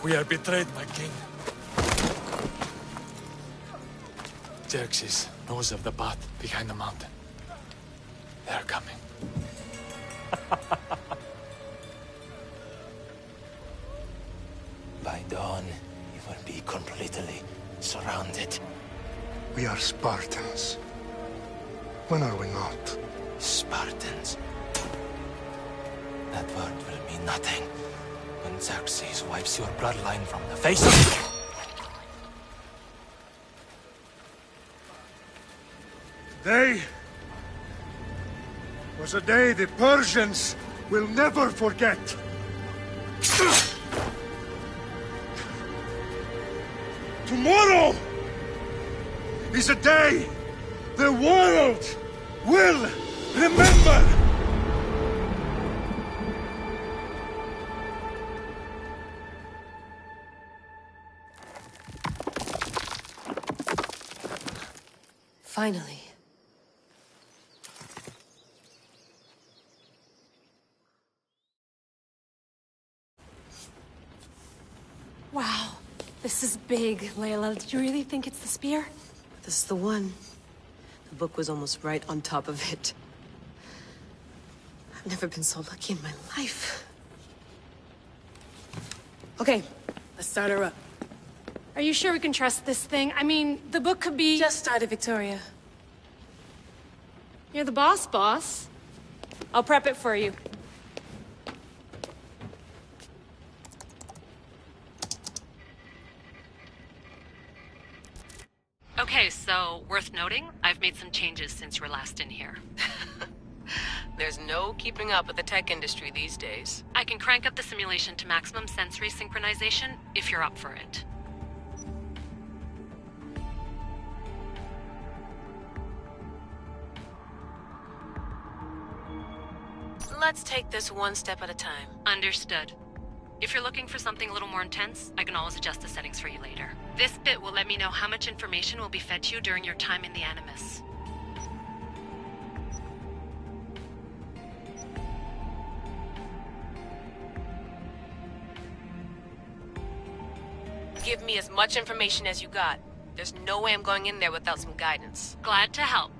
We are betrayed, my king. Xerxes knows of the path behind the mountain. They are coming. By dawn, you will be completely surrounded. We are Spartans. When are we not? Spartans. That word will mean nothing when Xerxes wipes your bloodline from the face of... Today was a day the Persians will never forget. Tomorrow is a day the world will remember. Finally. Wow. This is big, Layla. Did you really think it's the spear? This is the one. The book was almost right on top of it. I've never been so lucky in my life. Okay, let's start her up. Are you sure we can trust this thing? I mean, the book could be... Just started, Victoria. You're the boss. I'll prep it for you. Okay, so, worth noting, I've made some changes since you were last in here. There's no keeping up with the tech industry these days. I can crank up the simulation to maximum sensory synchronization, if you're up for it. Let's take this one step at a time. Understood. If you're looking for something a little more intense, I can always adjust the settings for you later. This bit will let me know how much information will be fed to you during your time in the Animus. Give me as much information as you got. There's no way I'm going in there without some guidance. Glad to help.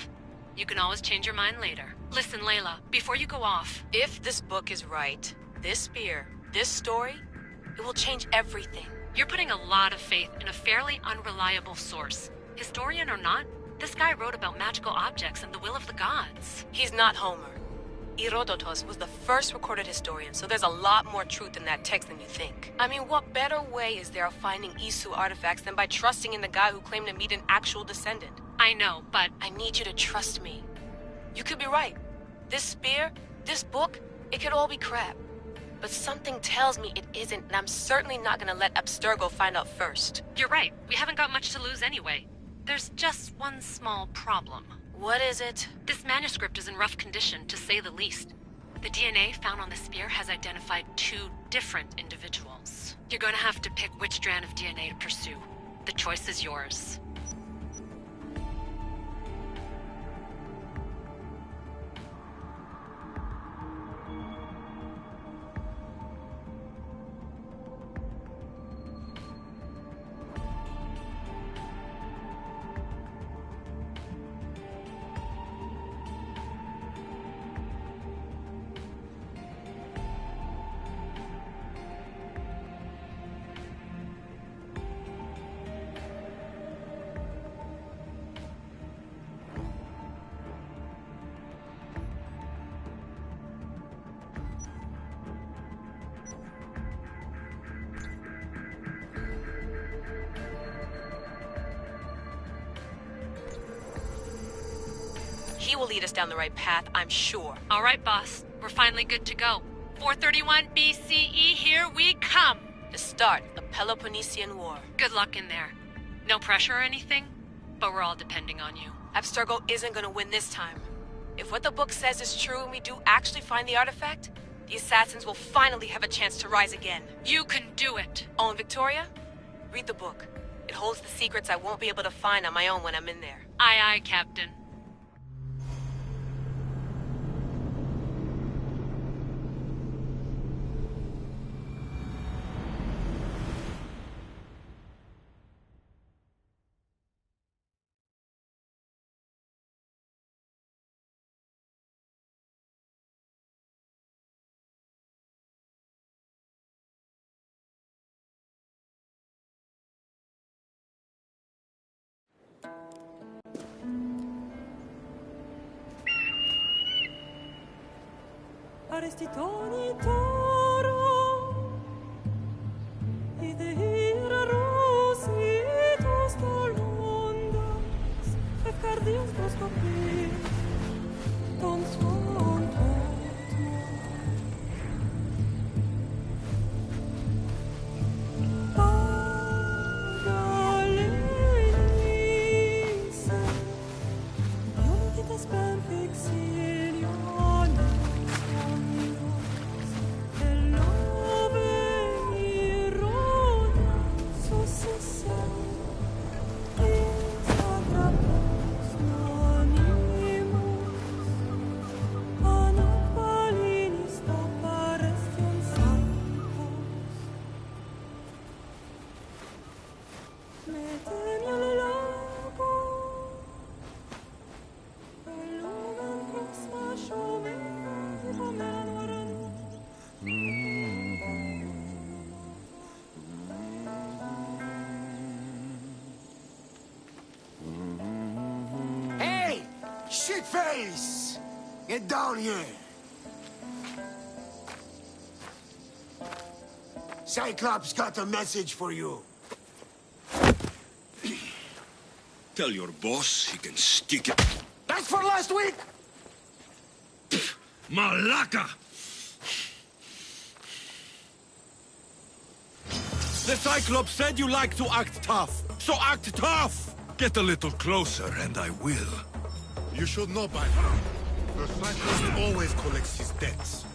You can always change your mind later. Listen, Layla, before you go off... If this book is right, this spear, this story, it will change everything. You're putting a lot of faith in a fairly unreliable source. Historian or not, this guy wrote about magical objects and the will of the gods. He's not Homer. Herodotus was the first recorded historian, so there's a lot more truth in that text than you think. I mean, what better way is there of finding Isu artifacts than by trusting in the guy who claimed to meet an actual descendant? I know, but... I need you to trust me. You could be right. This spear, this book, it could all be crap. But something tells me it isn't, and I'm certainly not gonna let Abstergo find out first. You're right. We haven't got much to lose anyway. There's just one small problem. What is it? This manuscript is in rough condition, to say the least. The DNA found on the spear has identified 2 different individuals. You're gonna have to pick which strand of DNA to pursue. The choice is yours. He will lead us down the right path, I'm sure. All right, boss. We're finally good to go. 431 BCE, here we come! The start of the Peloponnesian War. Good luck in there. No pressure or anything, but we're all depending on you. Abstergo isn't gonna win this time. If what the book says is true and we do actually find the artifact, the assassins will finally have a chance to rise again. You can do it! Oh, and Victoria? Read the book. It holds the secrets I won't be able to find on my own when I'm in there. Aye, aye, Captain. Hey! Shitface! Get down here! Cyclops got a message for you. Tell your boss he can stick it. That's for last week! Malaka! The Cyclops said you like to act tough, so act tough! Get a little closer and I will. You should know by now. The Cyclops always collects his debts.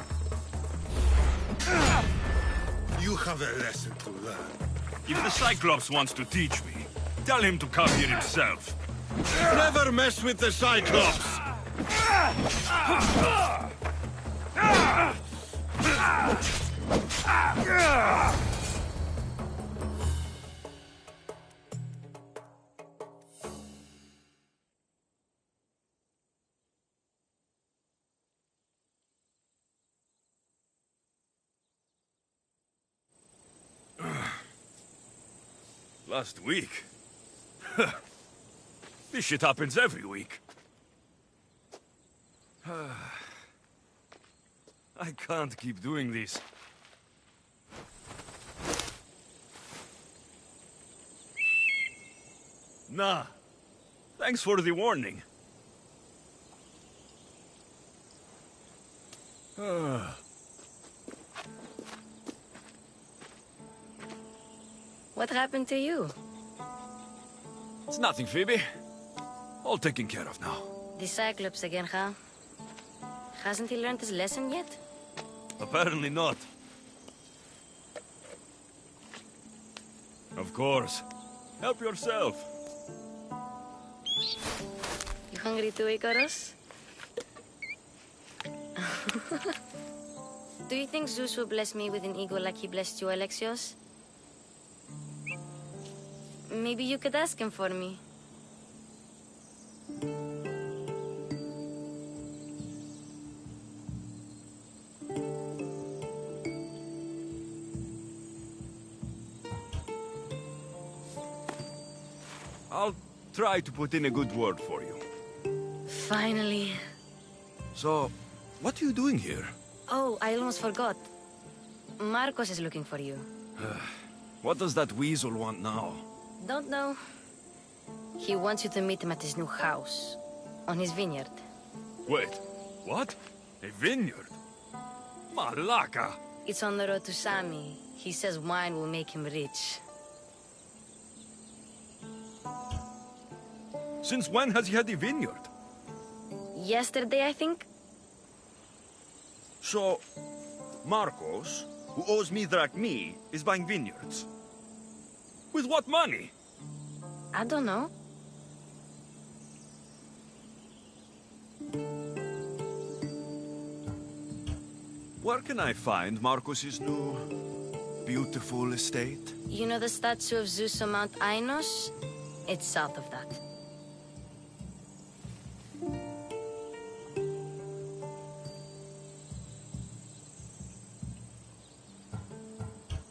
You have a lesson to learn. If the Cyclops wants to teach me, tell him to come here himself. Never mess with the Cyclops! Last week? This shit happens every week. I can't keep doing this. Nah. Thanks for the warning. What happened to you? It's nothing, Phoebe. All taken care of now. The Cyclops again, huh? Hasn't he learned his lesson yet? Apparently not. Of course. Help yourself. You hungry too, Icarus? Do you think Zeus will bless me with an ego like he blessed you, Alexios? Maybe you could ask him for me. I'll try to put in a good word for you. Finally. So, what are you doing here? Oh, I almost forgot. Marcos is looking for you. What does that weasel want now? Don't know. He wants you to meet him at his new house. On his vineyard. Wait, what? A vineyard? Malaka! It's on the road to Sami. He says wine will make him rich. Since when has he had a vineyard? Yesterday, I think? So, Marcos, who owes me drachmi, is buying vineyards. With what money? I don't know. Where can I find Marcos's new, beautiful estate? You know the statue of Zeus on Mount Ainos? It's south of that.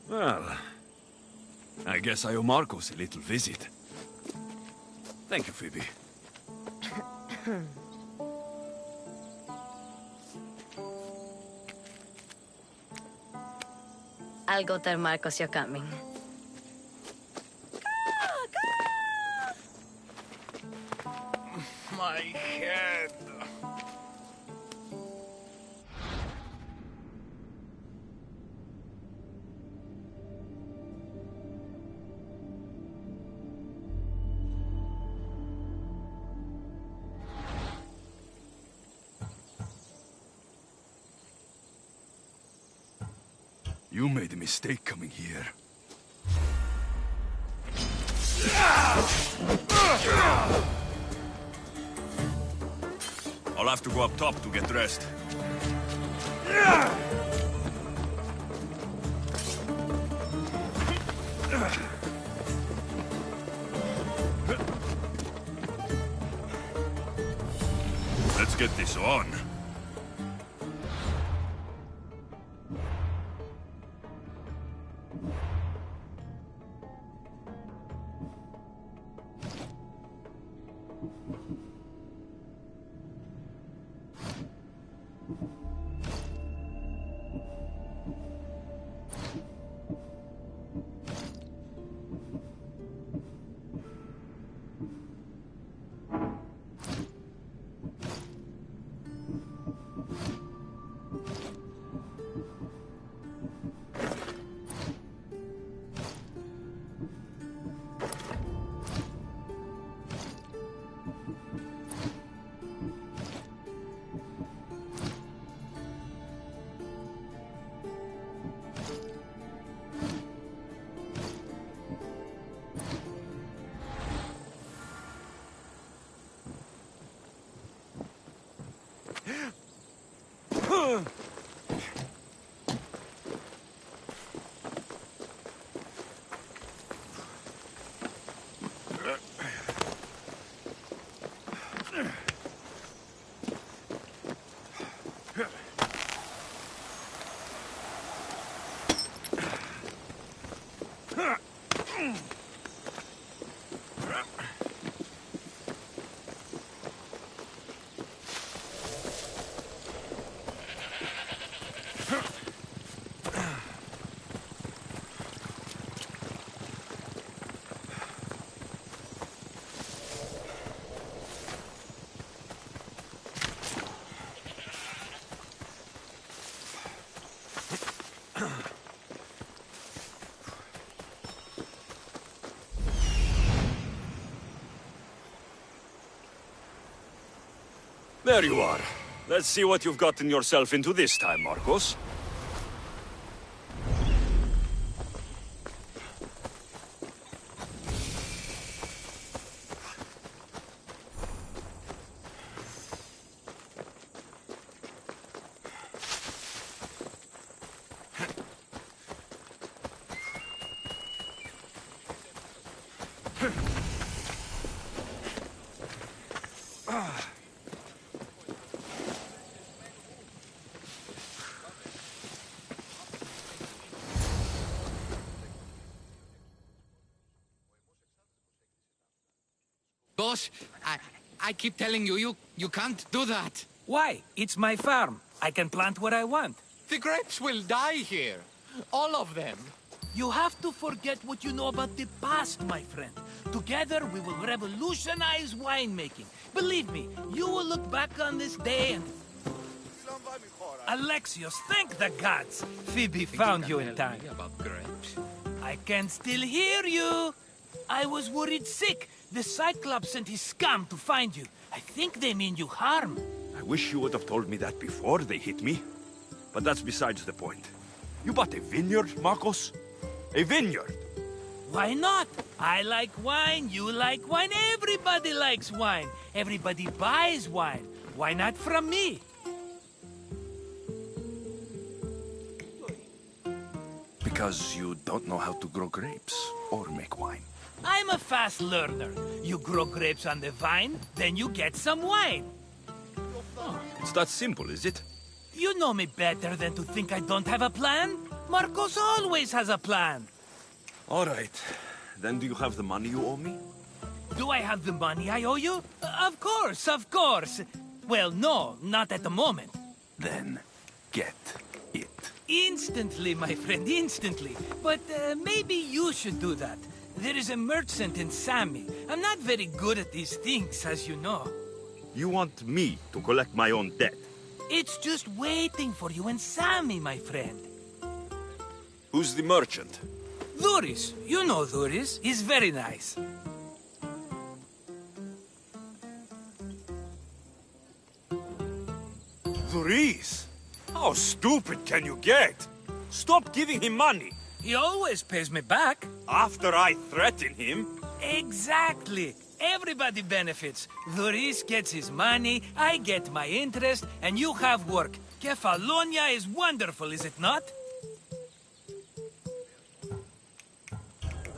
Well, I guess I owe Marcos a little visit. Thank you, Phoebe. I'll go tell Marcos you're coming. My head. You made a mistake coming here. I'll have to go up top to get dressed. Let's get this on. There you are. Let's see what you've gotten yourself into this time, Marcos. Boss, I keep telling you, you can't do that. Why? It's my farm. I can plant what I want. The grapes will die here. All of them. You have to forget what you know about the past, my friend. Together, we will revolutionize winemaking. Believe me, you will look back on this day and... Alexios, thank the gods! Phoebe found you in time. About grapes? I can still hear you! I was worried sick. The Cyclops sent his scum to find you. I think they mean you harm. I wish you would have told me that before they hit me. But that's besides the point. You bought a vineyard, Marcos? A vineyard? Why not? I like wine, you like wine, everybody likes wine. Everybody buys wine. Why not from me? Because you don't know how to grow grapes or make wine. I'm a fast learner. You grow grapes on the vine, then you get some wine. It's that simple, is it? You know me better than to think I don't have a plan. Marcos always has a plan. All right. Then do you have the money you owe me? Do I have the money I owe you? Of course, of course. Well, no, not at the moment. Then get it. Instantly, my friend, instantly. But maybe you should do that. There is a merchant in Sami. I'm not very good at these things, as you know. You want me to collect my own debt? It's just waiting for you in Sami, my friend. Who's the merchant? Duris. You know Duris. He's very nice. Duris? How stupid can you get? Stop giving him money. He always pays me back. After I threaten him? Exactly. Everybody benefits. Duris gets his money, I get my interest, and you have work. Kefalonia is wonderful, is it not?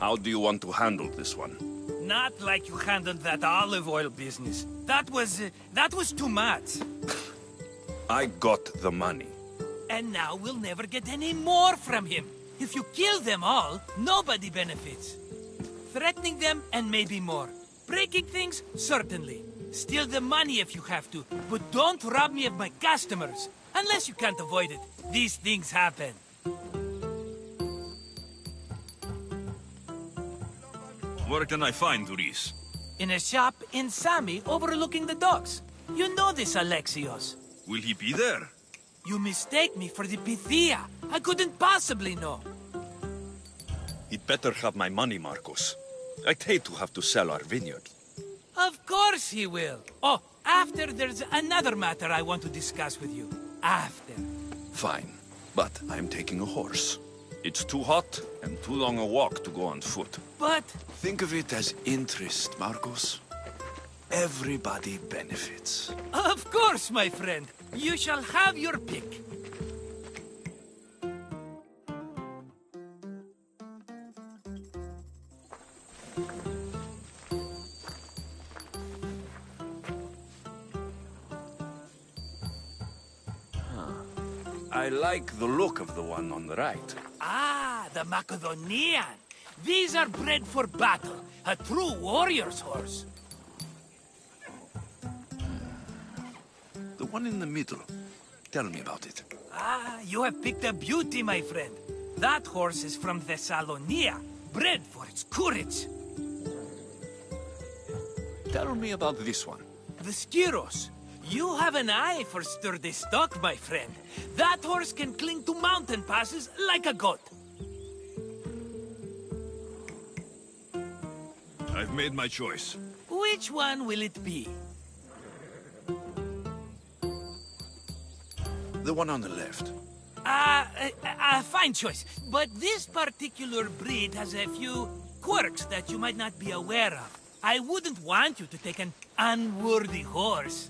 How do you want to handle this one? Not like you handled that olive oil business. That was too much. I got the money. And now we'll never get any more from him. If you kill them all, nobody benefits. Threatening them, and maybe more. Breaking things, certainly. Steal the money if you have to, but don't rob me of my customers. Unless you can't avoid it. These things happen. Where can I find Duris? In a shop in Sami overlooking the docks. You know this, Alexios. Will he be there? You mistake me for the Pythia. I couldn't possibly know. He'd better have my money, Marcos. I'd hate to have to sell our vineyard. Of course he will. Oh, after there's another matter I want to discuss with you. After. Fine, but I'm taking a horse. It's too hot and too long a walk to go on foot. But... Think of it as interest, Marcos. Everybody benefits. Of course, my friend. You shall have your pick. I like the look of the one on the right. Ah, the Macedonian. These are bred for battle. A true warrior's horse. The one in the middle. Tell me about it. Ah, you have picked a beauty, my friend. That horse is from Thessalonia, bred for its courage. Tell me about this one. The Skyros. You have an eye for sturdy stock, my friend. That horse can cling to mountain passes like a goat. I've made my choice. Which one will it be? The one on the left. Fine choice. But this particular breed has a few quirks that you might not be aware of. I wouldn't want you to take an unworthy horse.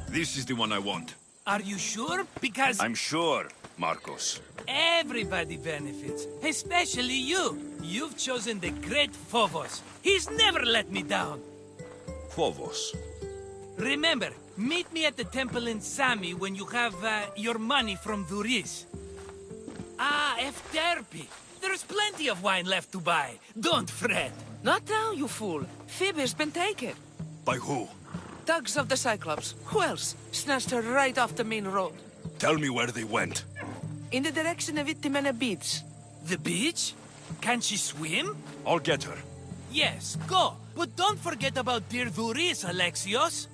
This is the one I want. Are you sure? Because... I'm sure, Marcos. Everybody benefits, especially you. You've chosen the great Phobos. He's never let me down. Phobos. Remember, meet me at the temple in Sami when you have your money from Duris. Ah, Efterpi. There's plenty of wine left to buy. Don't fret. Not now, you fool. Phoebe's been taken. By who? Thugs of the Cyclops. Who else? Snatched her right off the main road. Tell me where they went. In the direction of Itimena Beach. The beach? Can she swim? I'll get her. Yes, go. But don't forget about dear Duris, Alexios.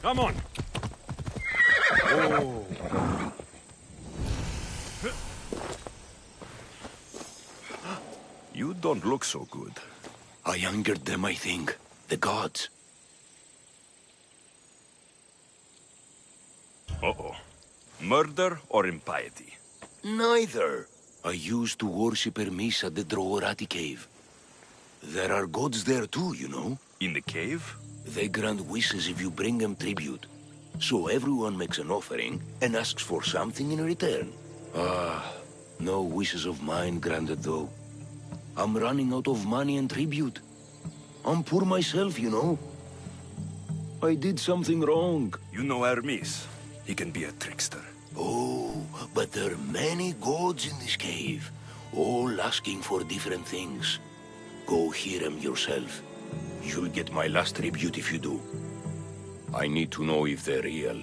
Come on. Oh. You don't look so good. I angered them, I think. The gods. Uh-oh. Murder or impiety? Neither. I used to worship Hermes at the Droorati cave. There are gods there too, you know. In the cave? They grant wishes if you bring them tribute. So everyone makes an offering and asks for something in return. Ah, no wishes of mine granted though. I'm running out of money and tribute. I'm poor myself, you know. I did something wrong. You know Hermes. He can be a trickster. Oh, but there are many gods in this cave, all asking for different things. Go hear them yourself. You'll get my last tribute if you do. I need to know if they're real.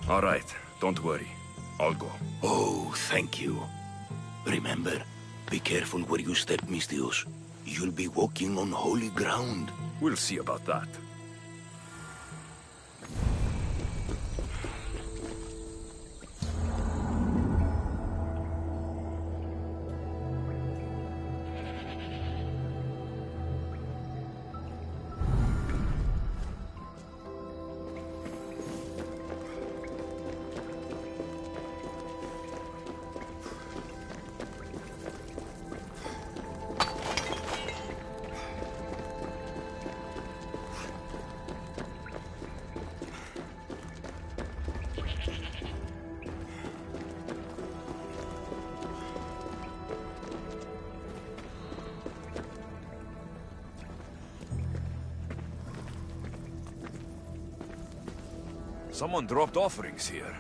All right, don't worry. I'll go. Oh, thank you. Remember, be careful where you step, Mistios. You'll be walking on holy ground. We'll see about that. Someone dropped offerings here.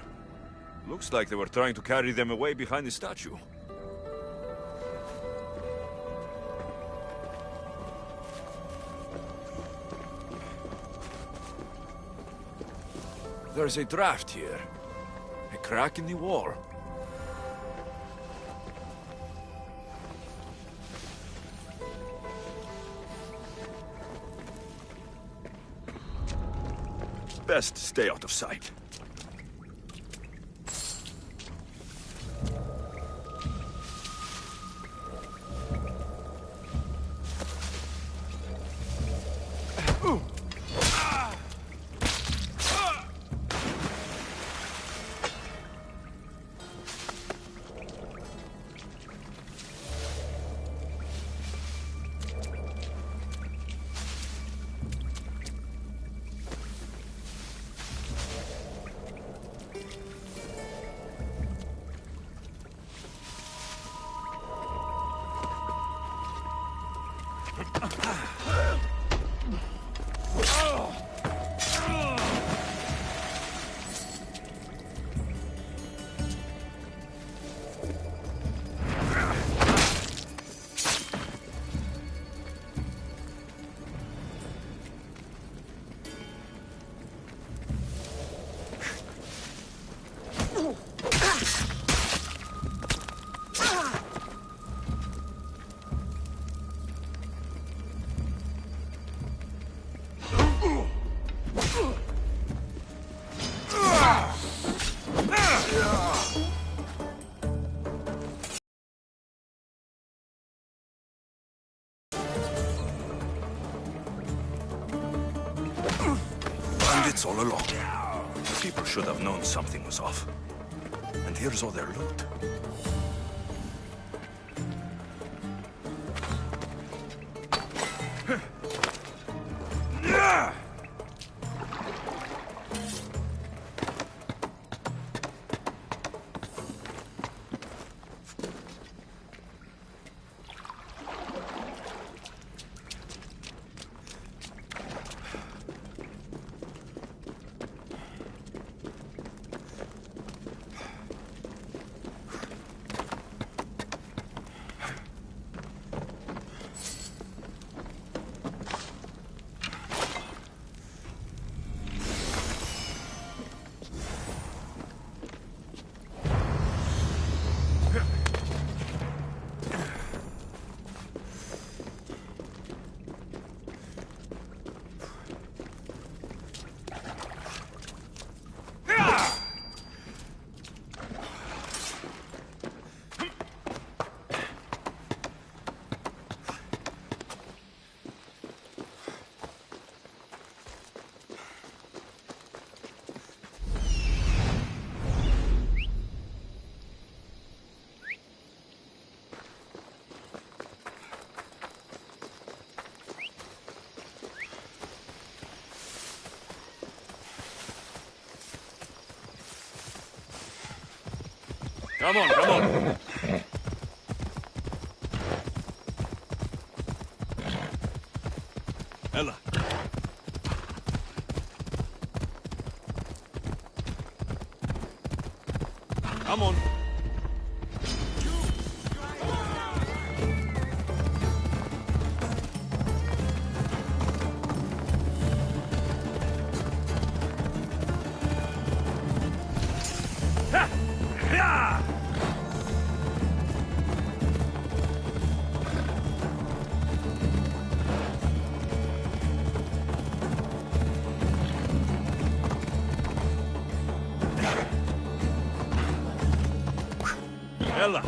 Looks like they were trying to carry them away behind the statue. There's a draft here. A crack in the wall. Best stay out of sight. Bandits all along. People should have known something was off. And here's all their loot. Come on, come on. Ella. Come on. Ella.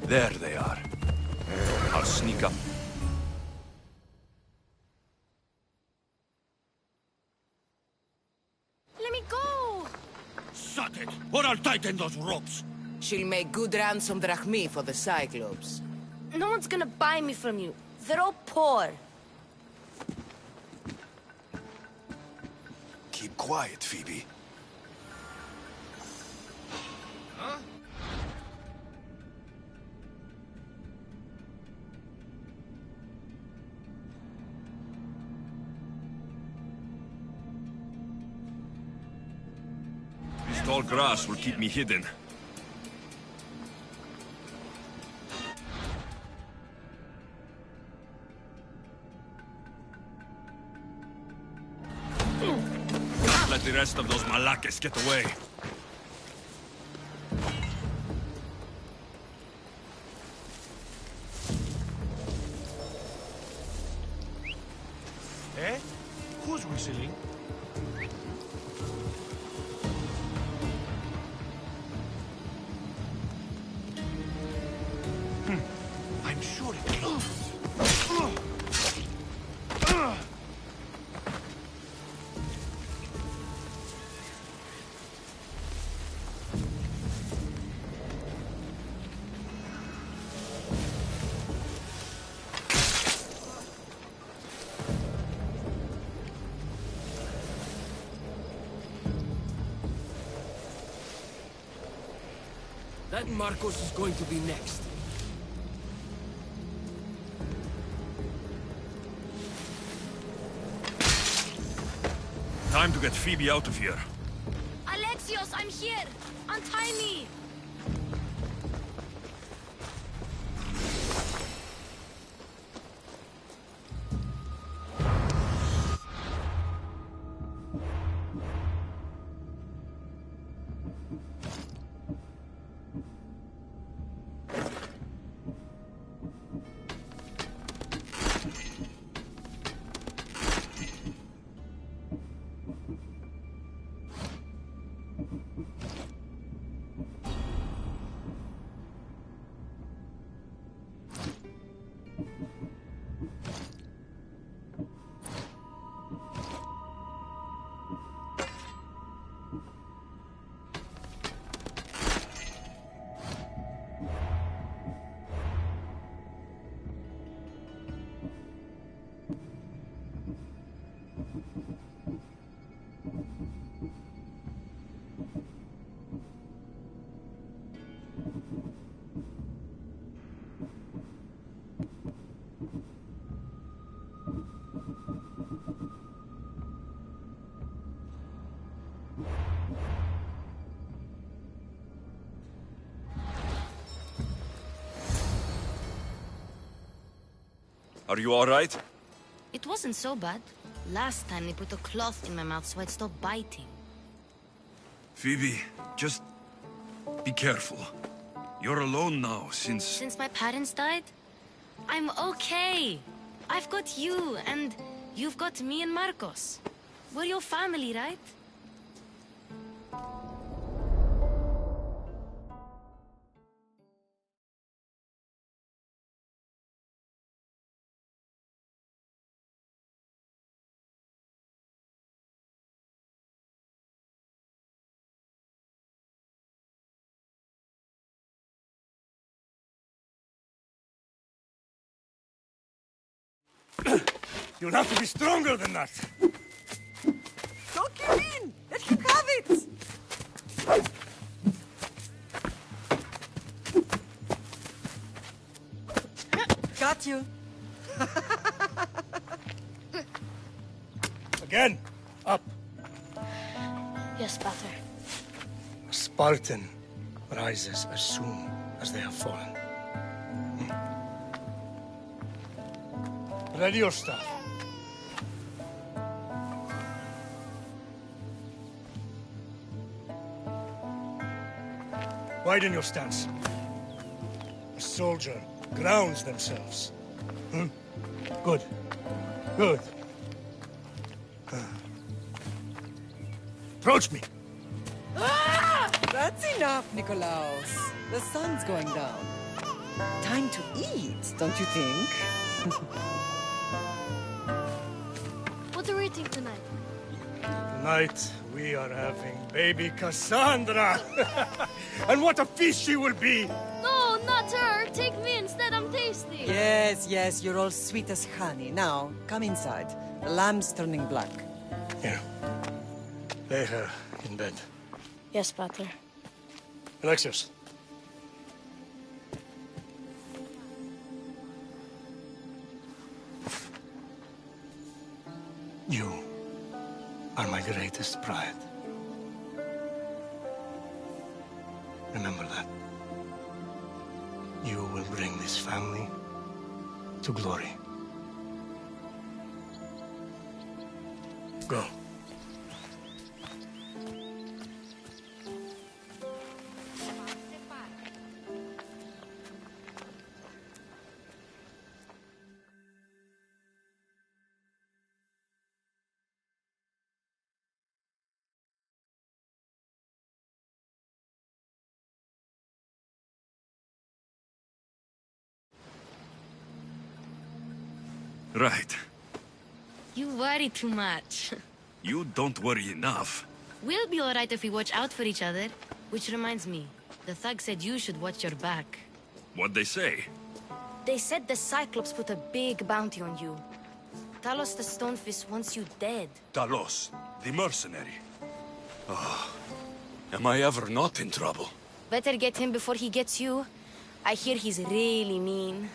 There they are. I'll sneak up. Let me go! Shut it, or I'll tighten those ropes. She'll make good ransom drachmi for the Cyclops. No one's gonna buy me from you. They're all poor. Keep quiet, Phoebe. This tall grass will keep me hidden. Let the rest of those malakes get away. Eh? Who's whistling? I'm sure it came. That Marcos is going to be next. Time to get Phoebe out of here. Alexios, I'm here! Untie me! Are you all right? It wasn't so bad. Last time they put a cloth in my mouth so I'd stop biting. Phoebe, just be careful. You're alone now since... Since my parents died? I'm okay. I've got you, and you've got me and Marcos. We're your family, right? You'll have to be stronger than that. Don't give in! Let him have it! Got you. Again, up. Yes, Pater. A Spartan rises as soon as they have fallen. Ready your staff. Widen your stance. A soldier grounds themselves. Good. Good. Approach me. That's enough, Nikolaos. The sun's going down. Time to eat, don't you think? What are we eating tonight? Tonight, we are having baby Cassandra. And what a feast she will be! No, not her. Take me instead. I'm tasty. Yes, yes, you're all sweet as honey. Now, come inside. The lamb's turning black. Here. Lay her in bed. Yes, Pater. Alexios. You are my greatest pride. Remember that. You will bring this family to glory. Go. Right. You worry too much. You don't worry enough. We'll be alright if we watch out for each other. Which reminds me, the thug said you should watch your back. What'd they say? They said the Cyclops put a big bounty on you. Talos the Stonefist wants you dead. Talos, the mercenary. Oh, am I ever not in trouble? Better get him before he gets you. I hear he's really mean.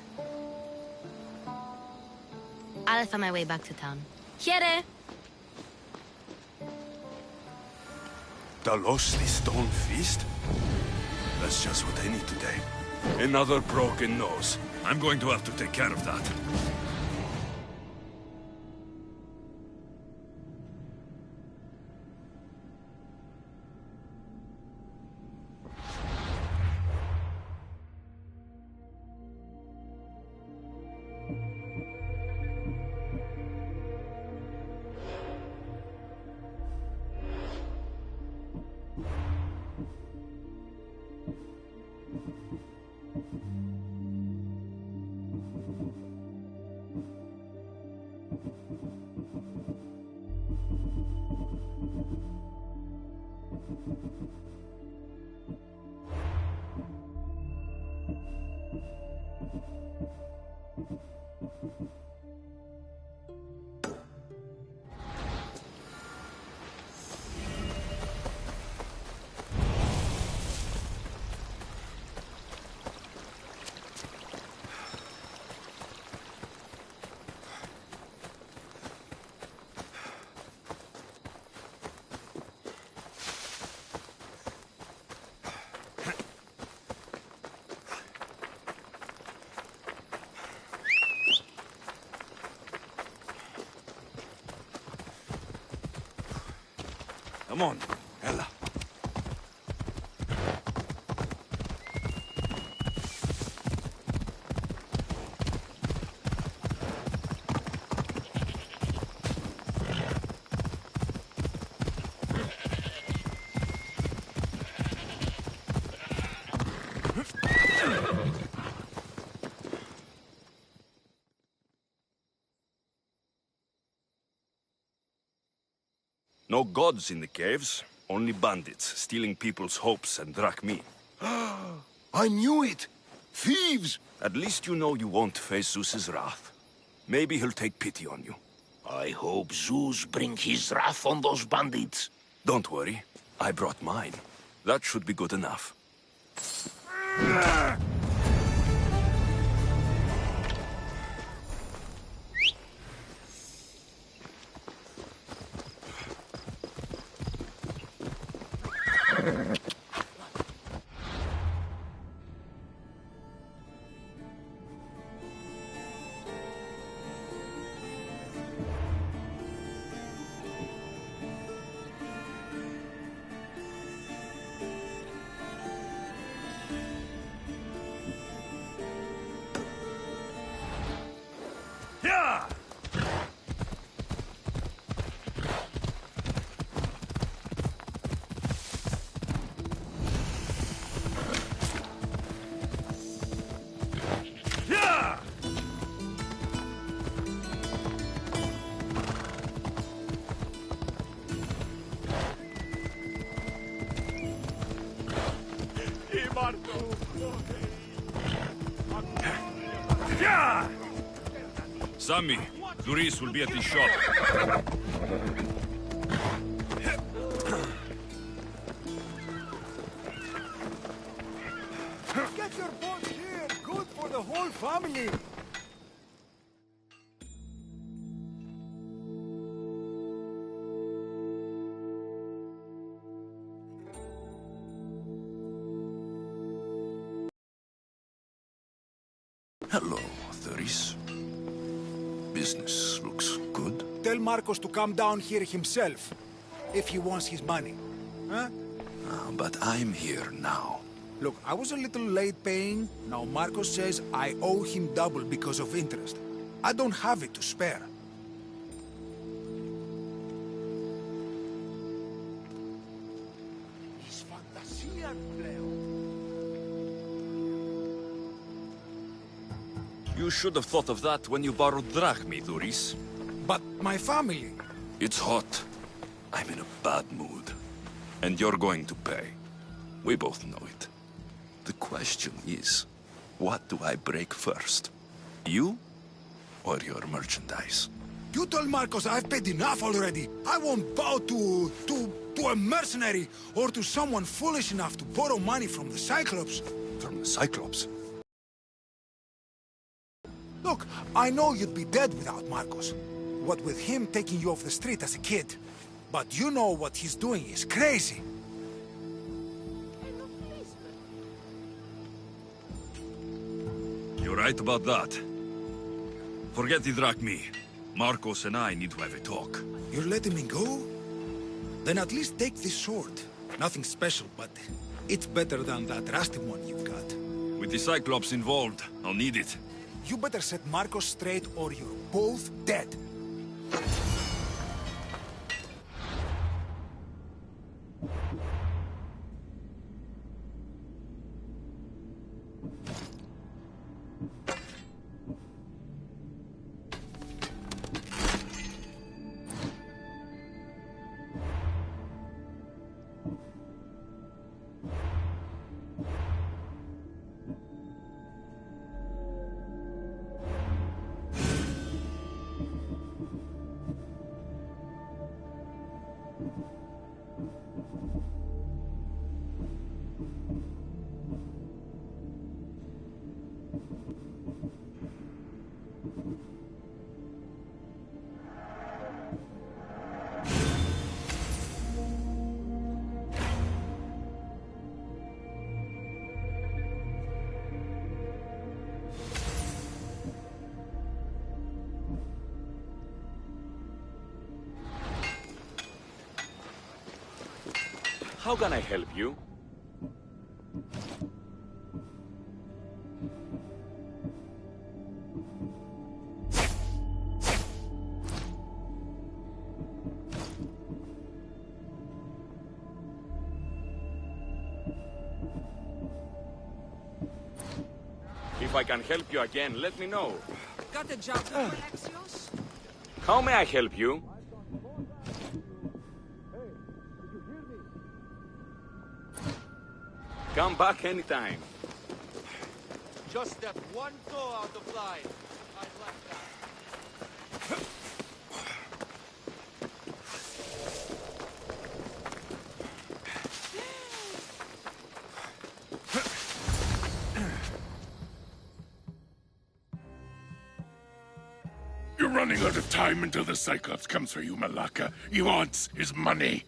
I'll find my way back to town. Here! Talos the Stone Feast? That's just what I need today. Another broken nose. I'm going to have to take care of that. Come on, Ella. No gods in the caves, only bandits stealing people's hopes and drachmi. I knew it! Thieves! At least you know you won't face Zeus's wrath. Maybe he'll take pity on you. I hope Zeus bring his wrath on those bandits. Don't worry, I brought mine. That should be good enough. Sammy, Doris will be at the shop. Get your boat here! Good for the whole family! Hello, Doris. Business looks good. Tell Marcos to come down here himself, if he wants his money. Huh? But I'm here now. Look, I was a little late paying. Now Marcos says I owe him double because of interest. I don't have it to spare. You should have thought of that when you borrowed drachmi, Doris. But my family... It's hot. I'm in a bad mood. And you're going to pay. We both know it. The question is, what do I break first? You or your merchandise? You told Marcos I've paid enough already. I won't bow to a mercenary or to someone foolish enough to borrow money from the Cyclops. From the Cyclops? Look, I know you'd be dead without Marcos. What with him taking you off the street as a kid. But you know what he's doing is crazy. You're right about that. Forget the drachmi. Marcos and I need to have a talk. You're letting me go? Then at least take this sword. Nothing special, but it's better than that rusty one you've got. With the Cyclops involved, I'll need it. You better set Marcos straight or you're both dead. How can I help you? If I can help you again, let me know. Got a job for Alexios? How may I help you? Come back anytime. Just step one toe out of line. I'd like that. You're running out of time until the Cyclops comes for you, Malaka. He wants his money.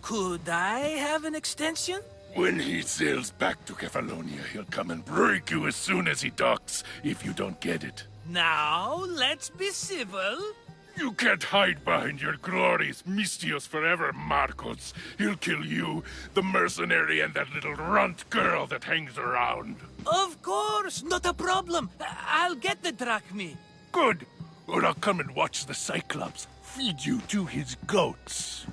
Could I have an extension? When he sails back to Kefalonia, he'll come and break you as soon as he docks, if you don't get it. Now, let's be civil. You can't hide behind your glories, Mistios forever, Marcos. He'll kill you, the mercenary, and that little runt girl that hangs around. Of course, not a problem. I'll get the drachmi. Good. Or I'll come and watch the Cyclops feed you to his goats.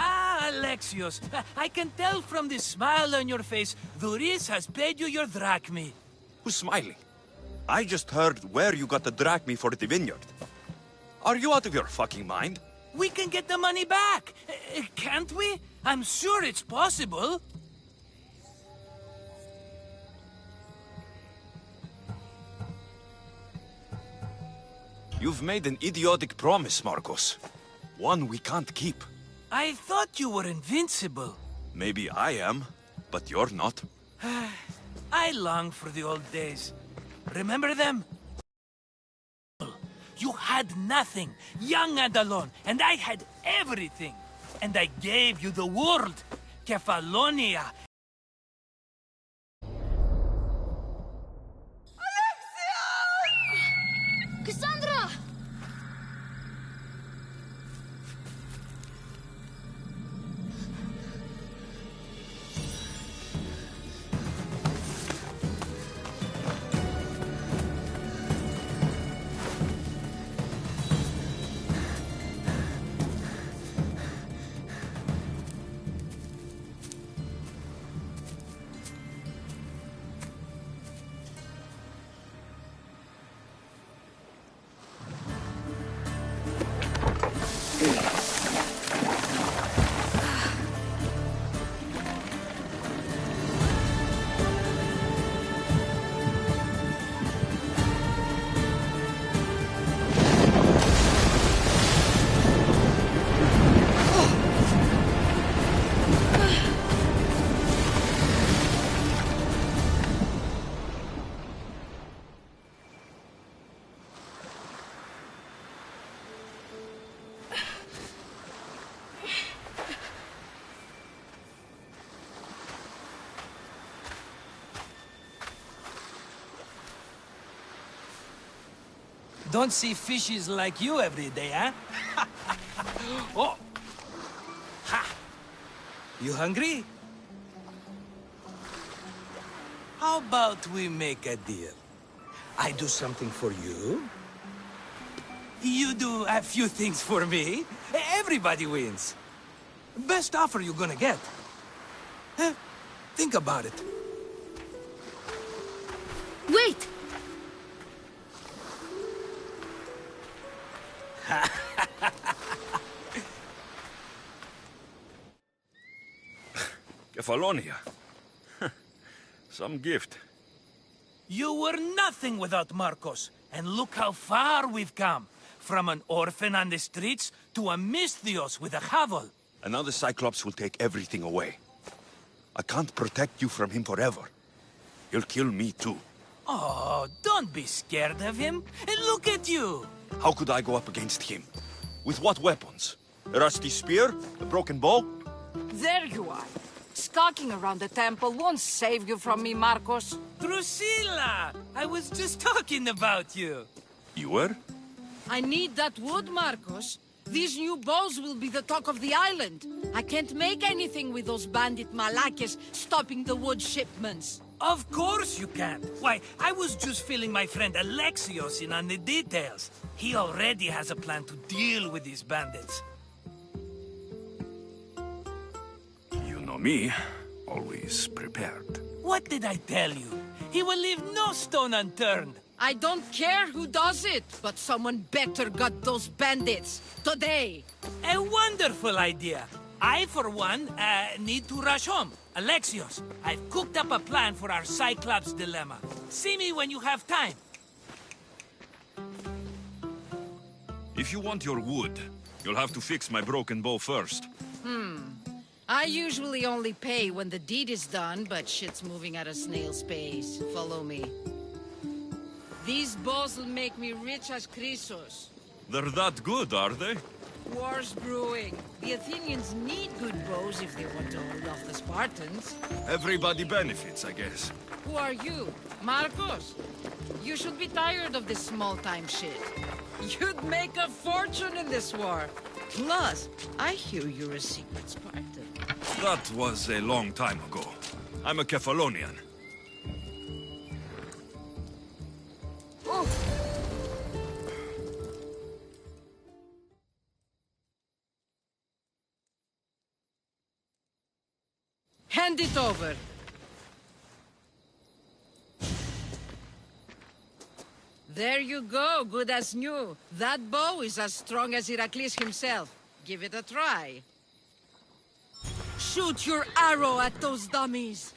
Ah, Alexios, I can tell from the smile on your face, Duris has paid you your drachmi. Who's smiling? I just heard where you got the drachmi for the vineyard. Are you out of your fucking mind? We can get the money back, can't we? I'm sure it's possible. You've made an idiotic promise, Marcos. One we can't keep. I thought you were invincible. Maybe I am, but you're not. I long for the old days. Remember them? You had nothing, young and alone, and I had everything. And I gave you the world, Kefalonia. Cassandra! Don't see fishes like you every day, huh? Oh! Ha! You hungry? How about we make a deal? I do something for you. You do a few things for me. Everybody wins. Best offer you're gonna get. Think about it. Wait! Kefalonia. Some gift. You were nothing without Marcos, and look how far we've come. From an orphan on the streets to a Misthios with a Havel. And now the Cyclops will take everything away. I can't protect you from him forever. He'll kill me too. Oh, don't be scared of him. And look at you. How could I go up against him? With what weapons? A rusty spear? A broken bow? There you are. Skulking around the temple won't save you from me, Marcos. Drusilla! I was just talking about you. You were? I need that wood, Marcos. These new bows will be the talk of the island. I can't make anything with those bandit malakes stopping the wood shipments. Of course you can't. Why, I was just filling my friend Alexios in on the details. He already has a plan to deal with these bandits. You know me, always prepared. What did I tell you? He will leave no stone unturned. I don't care who does it, but someone better got those bandits. Today. A wonderful idea. I, for one, need to rush home. Alexios, I've cooked up a plan for our Cyclops dilemma. See me when you have time. If you want your wood, you'll have to fix my broken bow first. I usually only pay when the deed is done, but shit's moving at a snail's pace. Follow me. These bows will make me rich as Chrysos. They're that good, are they? War's brewing. The Athenians need good bows if they want to hold off the Spartans. Everybody benefits, I guess. Who are you? Marcos? You should be tired of this small-time shit. You'd make a fortune in this war. Plus, I hear you're a secret Spartan. That was a long time ago. I'm a Kephalonian. Oh. Hand it over. There you go, good as new. That bow is as strong as Heracles himself. Give it a try. Shoot your arrow at those dummies.